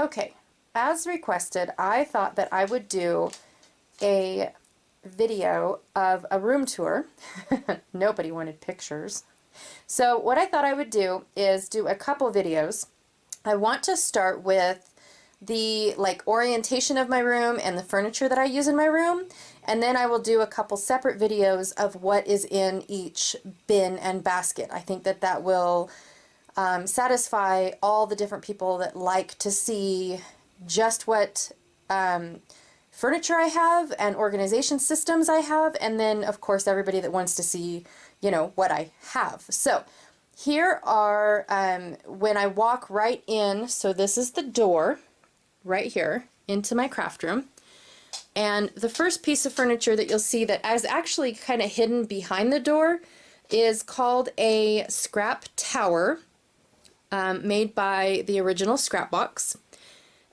Okay, as requested, I thought that I would do a video of a room tour. Nobody wanted pictures. So what I thought I would do is do a couple videos. I want to start with the orientation of my room and the furniture that I use in my room, and then I will do a couple separate videos of what is in each bin and basket. I think that that will satisfy all the different people that like to see just what furniture I have and organization systems I have, and then of course everybody that wants to see, you know, what I have. So here are, when I walk right in, so this is the door right here into my craft room, and the first piece of furniture that you'll see that is actually kind of hidden behind the door is called a scrap tower, made by the original scrap box.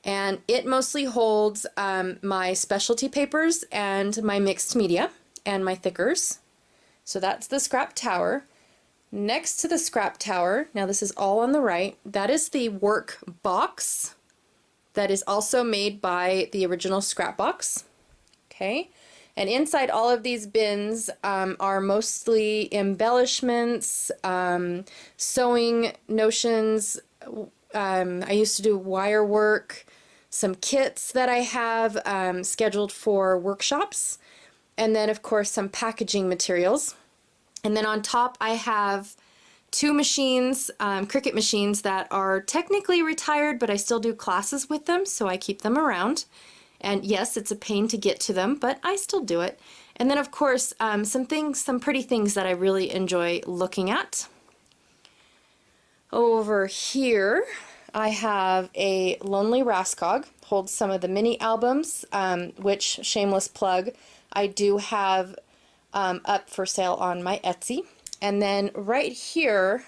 And it mostly holds my specialty papers and my mixed media and my thickers. So that's the scrap tower. Next to the scrap tower, now this is all on the right, that is the work box that is also made by the original scrap box. Okay, and inside all of these bins are mostly embellishments, sewing notions. I used to do wire work, some kits that I have scheduled for workshops, and then of course some packaging materials. And then on top I have two machines, Cricut machines, that are technically retired, but I still do classes with them, so I keep them around. And yes, it's a pain to get to them, but I still do it. And then of course some pretty things that I really enjoy looking at. Over here I have a Lonely Rascog, holds some of the mini albums, which, shameless plug, I do have up for sale on my Etsy. And then right here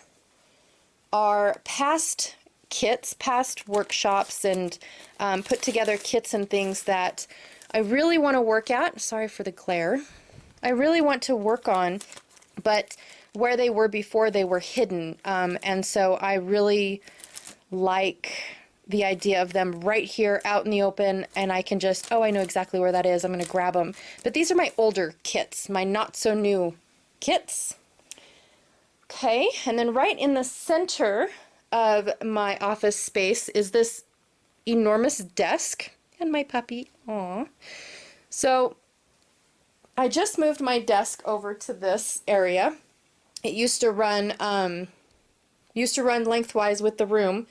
are past kits, past workshops, and put together kits and things that I really want to work at. Sorry for the glare. I really want to work on, but where they were before, they were hidden. And so I really like the idea of them right here out in the open, and I can just, oh, I know exactly where that is. I'm going to grab them. But these are my older kits, my not so new kits. Okay, and then right in the center of my office space is this enormous desk and my puppy. Aww. So I just moved my desk over to this area. It used to run lengthwise with the room,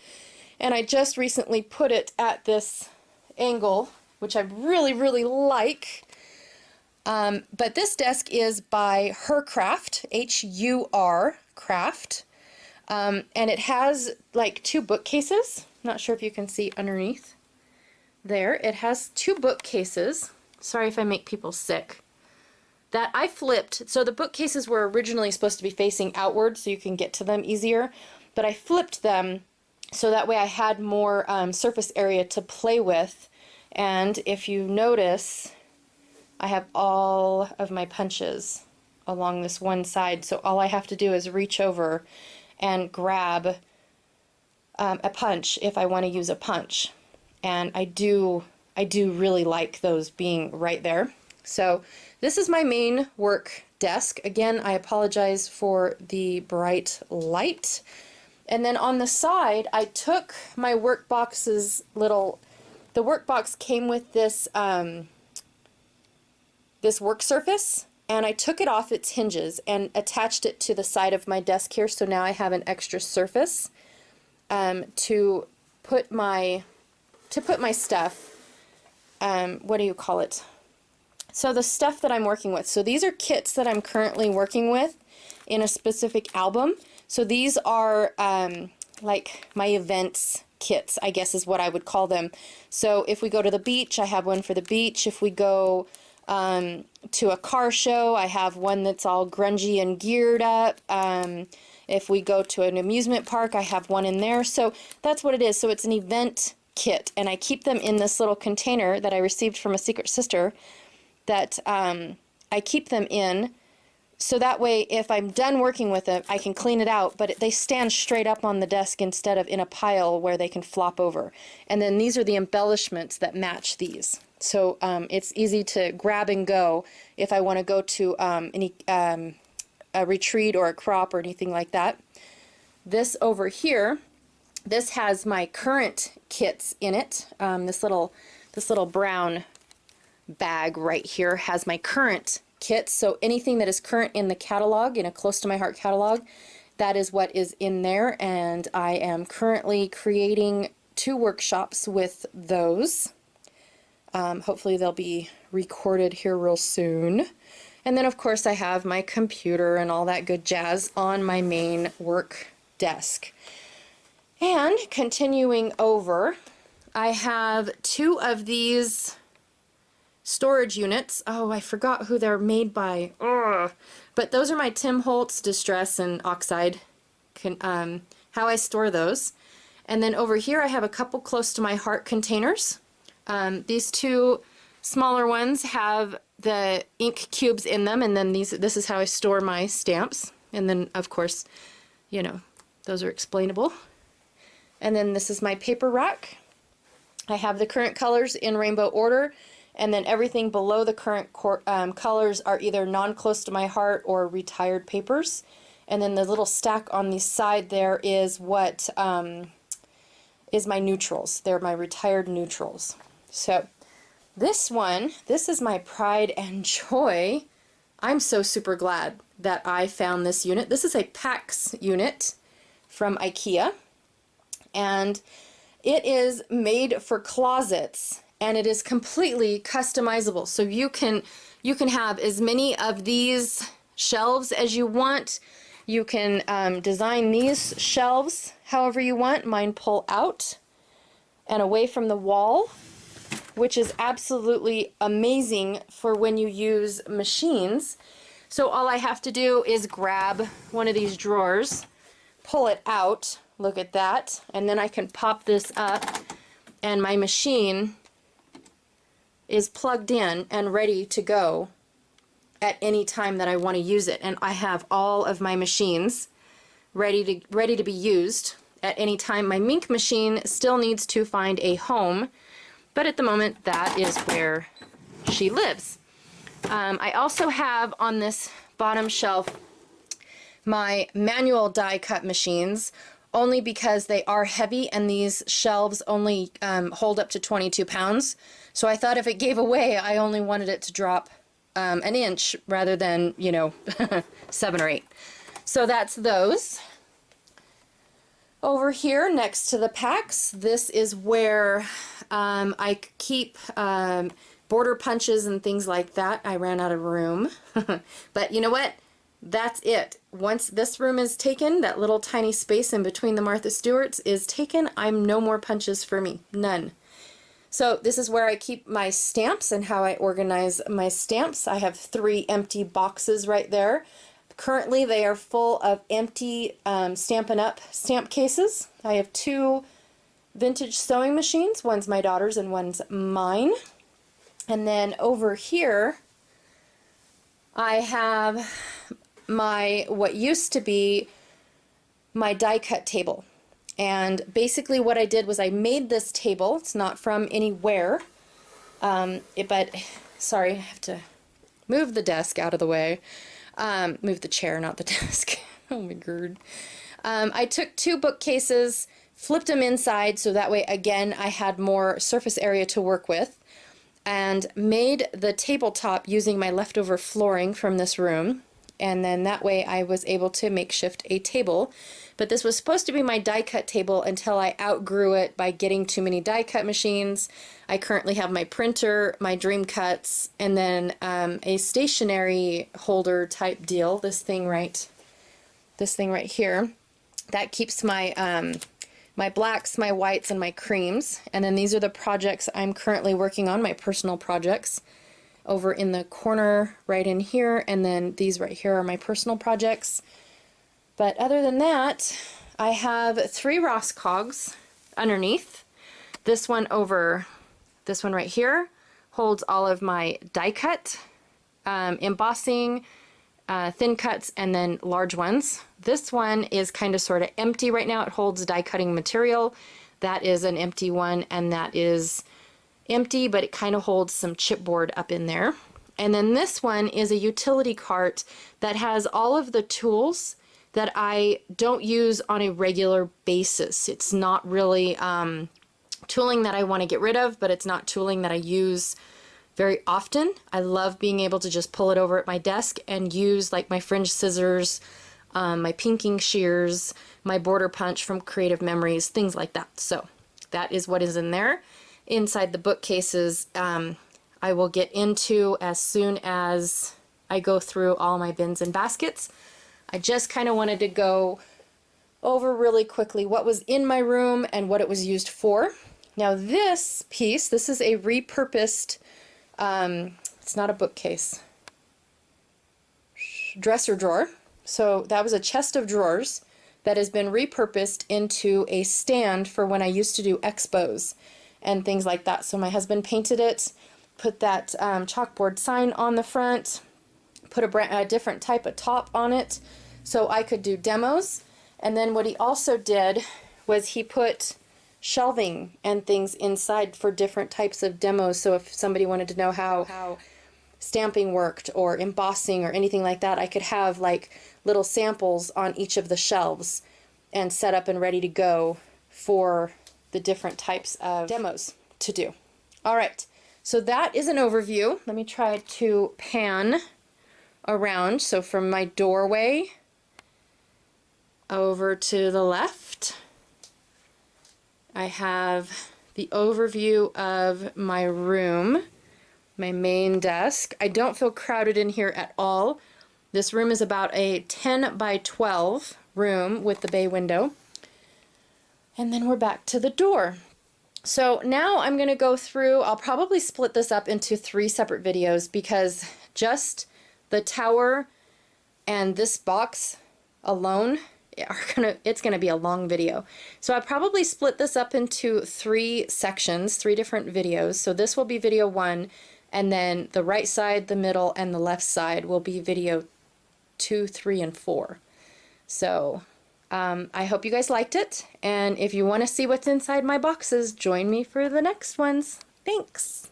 and I just recently put it at this angle, which I really, really like. But this desk is by Hercraft, H-U-R, Craft, and it has like two bookcases. Not sure if you can see underneath there. It has two bookcases. Sorry if I make people sick. That I flipped. So the bookcases were originally supposed to be facing outward so you can get to them easier, but I flipped them so that way I had more surface area to play with. And if you notice, I have all of my punches along this one side, so all I have to do is reach over and grab a punch if I want to use a punch. And I do really like those being right there. So this is my main work desk. Again, I apologize for the bright light. And then on the side, I took my workbox's the workbox came with this this work surface, and I took it off its hinges and attached it to the side of my desk here, so now I have an extra surface to put my stuff, what do you call it? So the stuff that I'm working with. So these are kits that I'm currently working with in a specific album. So these are like my events kits, I guess is what I would call them. So if we go to the beach, I have one for the beach. If we go to a car show, I have one that's all grungy and geared up. If we go to an amusement park, I have one in there. So that's what it is. So it's an event kit, and I keep them in this little container that I received from a secret sister that I keep them in So that way, if I'm done working with it, I can clean it out, but they stand straight up on the desk instead of in a pile where they can flop over. And then these are the embellishments that match these. So it's easy to grab and go if I want to go to a retreat or a crop or anything like that. This over here, this has my current kits in it. This little brown bag right here has my current kits. So anything that is current in the catalog, in a Close to My Heart catalog, that is what is in there. And I am currently creating 2 workshops with those. Hopefully they'll be recorded here real soon. And then of course I have my computer and all that good jazz on my main work desk. And continuing over, I have 2 of these storage units. Oh, I forgot who they're made by. Ugh. But those are my Tim Holtz Distress and Oxide, how I store those. And then over here I have a couple Close to My Heart containers. These 2 smaller ones have the ink cubes in them, and then this is how I store my stamps. And then of course, you know, those are explainable. And then this is my paper rack. I have the current colors in rainbow order, and then everything below the current colors are either non-Close to My Heart or retired papers. And then the little stack on the side there is what is my neutrals. They're my retired neutrals. So this is my pride and joy. I'm so super glad that I found this unit. This is a PAX unit from IKEA, and it is made for closets, and it is completely customizable. So you can have as many of these shelves as you want. You can design these shelves however you want. Mine pull out and away from the wall, which is absolutely amazing for when you use machines. So all I have to do is grab one of these drawers, pull it out, look at that, and then I can pop this up, and my machine is plugged in and ready to go at any time that I want to use it. And I have all of my machines ready to be used at any time. My Mink machine still needs to find a home, but at the moment that is where she lives. I also have on this bottom shelf my manual die cut machines, only because they are heavy and these shelves only hold up to 22 pounds. So I thought if it gave away, I only wanted it to drop an inch rather than, you know, 7 or 8. So that's those. Over here next to the packs, this is where I keep border punches and things like that. I ran out of room. But you know what? That's it. Once this room is taken, that little tiny space in between the Martha Stewarts is taken, I'm no more punches for me. None. So this is where I keep my stamps and how I organize my stamps. I have 3 empty boxes right there. Currently they are full of empty Stampin' Up! Stamp cases. I have 2 vintage sewing machines. One's my daughter's and one's mine. And then over here I have what used to be my die cut table. And basically what I did was I made this table. It's not from anywhere, but sorry, I have to move the desk out of the way. Move the chair, not the desk. Oh my god. I took 2 bookcases, flipped them inside so that way again I had more surface area to work with, and made the tabletop using my leftover flooring from this room. And then that way I was able to makeshift a table. But this was supposed to be my die cut table until I outgrew it by getting too many die cut machines. I currently have my printer, my Dream Cuts, and then a stationery holder type deal. This thing right here, that keeps my my blacks, my whites, and my creams. And then these are the projects I'm currently working on, my personal projects, over in the corner right in here, and then these right here are my personal projects. But other than that, I have 3 Ross cogs underneath. This one right here holds all of my die cut, embossing, thin cuts and then large ones. This one is kind of sort of empty right now. It holds die cutting material. That is an empty one, and that is empty, but it kind of holds some chipboard up in there. And then this one is a utility cart that has all of the tools that I don't use on a regular basis. It's not really tooling that I want to get rid of, but it's not tooling that I use very often. I love being able to just pull it over at my desk and use like my fringe scissors, my pinking shears, my border punch from Creative Memories, things like that. So that is what is in there. Inside the bookcases, I will get into as soon as I go through all my bins and baskets. I just kind of wanted to go over really quickly what was in my room and what it was used for. Now this piece, this is a repurposed, it's not a bookcase, dresser drawer. So that was a chest of drawers that has been repurposed into a stand for when I used to do expos and things like that. So my husband painted it, put that chalkboard sign on the front, put a different type of top on it so I could do demos. And then what he also did was he put shelving and things inside for different types of demos. So if somebody wanted to know how stamping worked or embossing or anything like that, I could have like little samples on each of the shelves and set up and ready to go for the different types of demos to do. All right, so that is an overview. Let me try to pan around. So from my doorway over to the left, I have the overview of my room, my main desk. I don't feel crowded in here at all. This room is about a 10 by 12 room with the bay window. And then we're back to the door. So now I'm going to go through, I'll probably split this up into 3 separate videos because just the tower and this box alone it's gonna be a long video. So I probably split this up into 3 sections, 3 different videos. So this will be video 1, and then the right side, the middle, and the left side will be video 2, 3, and 4. So I hope you guys liked it, and if you want to see what's inside my boxes, join me for the next ones. Thanks!